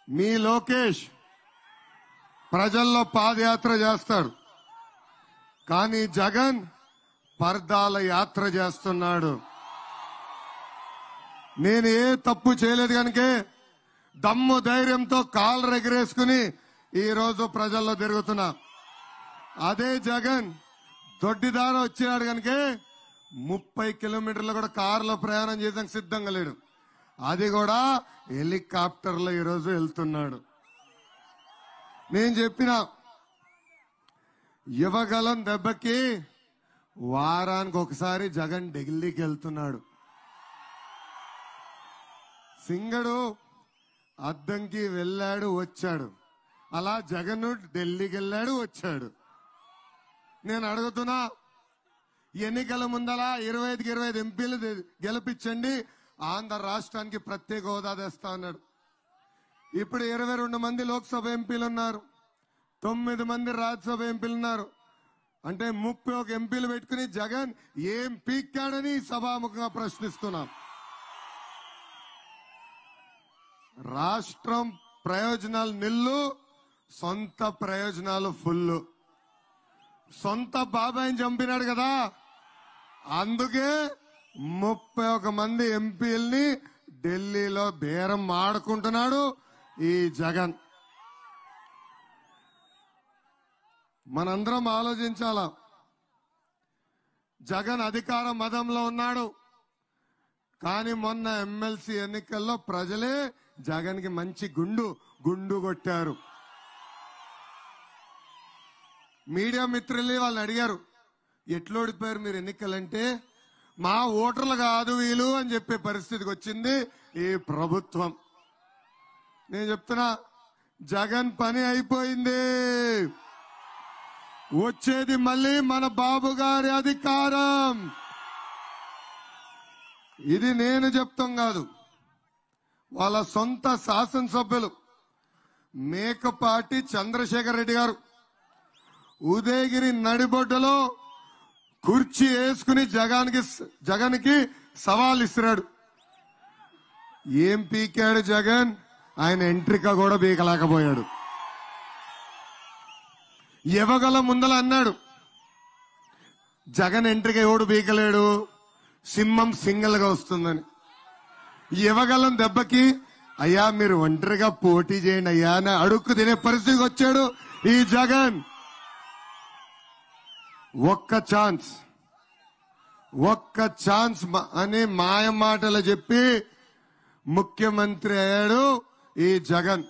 మీ లోకేష్ ప్రజల్లో పాదయాత్ర చేస్తాడు, కానీ జగన్ పర్దాల యాత్ర చేస్తున్నాడు. నేను ఏ తప్పు చేయలేదు కనుకే దమ్ము ధైర్యంతో కాళ్ళు ఎగరేసుకుని ఈ రోజు ప్రజల్లో తిరుగుతున్నా. అదే జగన్ దొడ్డిదారు వచ్చాడు కనుకే 30 కిలోమీటర్లు కూడా కారులో ప్రయాణం చేయడానికి సిద్ధంగా లేడు. అది కూడా హెలికాప్టర్లో ఈరోజు వెళ్తున్నాడు. నేను చెప్పిన యువగలం దెబ్బకి వారానికి ఒకసారి జగన్ ఢిల్లీకి వెళ్తున్నాడు. సింగడు అద్దంకి వెళ్ళాడు వచ్చాడు, అలా జగన్ ఢిల్లీకి వెళ్ళాడు వచ్చాడు. నేను అడుగుతున్నా, ఎన్నికల ముందల 25కి 25 ఎంపీలు గెలిపించండి, ఆంధ్ర రాష్ట్రానికి ప్రత్యేక హోదా తెస్తా అన్నాడు. ఇప్పుడు 22 మంది లోక్సభ ఎంపీలు ఉన్నారు, 9 మంది రాజ్యసభ ఎంపీలు ఉన్నారు. అంటే 31 ఎంపీలు పెట్టుకుని జగన్ ఏం పీక్కాడని సభాముఖంగా ప్రశ్నిస్తున్నాం. రాష్ట్రం ప్రయోజనాలు నిల్లు, సొంత ప్రయోజనాలు ఫుల్. సొంత బాబాయిని చంపినాడు కదా, అందుకే 31 మంది ఎంపీల్ని ఢిల్లీలో బేరం ఆడుకుంటున్నాడు ఈ జగన్. మనందరం ఆలోచించాలా. జగన్ అధికార మదంలో ఉన్నాడు, కానీ మొన్న ఎమ్మెల్సీ ఎన్నికల్లో ప్రజలే జగన్ కి మంచి గుండు కొట్టారు. మీడియా మిత్రుల్ని వాళ్ళని అడిగారు, ఎట్లా ఓడిపోయారు మీరు ఎన్నికలంటే, మా ఓటర్లు కాదు వీళ్ళు అని చెప్పే పరిస్థితికి వచ్చింది ఈ ప్రభుత్వం. నేను చెప్తున్నా, జగన్ పని అయిపోయింది. వచ్చేది మళ్ళీ మన బాబు గారి అధికారం. ఇది నేను చెప్తాం కాదు, వాళ్ళ సొంత శాసనసభ్యులు మేకపాటి చంద్రశేఖర్ రెడ్డి గారు ఉదయగిరి నడిబొడ్డలో కుర్చీ వేసుకుని జగన్ కి సవాల్ ఇస్తున్నాడు. ఏం పీకాడు జగన్, ఆయన ఎంట్రిక కూడా పీకలేకపోయాడు. యువగల ముందల అన్నాడు, జగన్ ఎంట్రిక ఎవడు పీకలేడు, సింహం సింగిల్ గా వస్తుందని. యువగలం దెబ్బకి అయ్యా మీరు ఒంటరిగా పోటీ చేయండి అయ్యా అని అడుక్కు తినే పరిస్థితికి వచ్చాడు ఈ జగన్. ఒక్క ఛాన్స్ అని మాయ మాటలు చెప్పి ముఖ్యమంత్రి అయ్యాడు ఈ జగన్.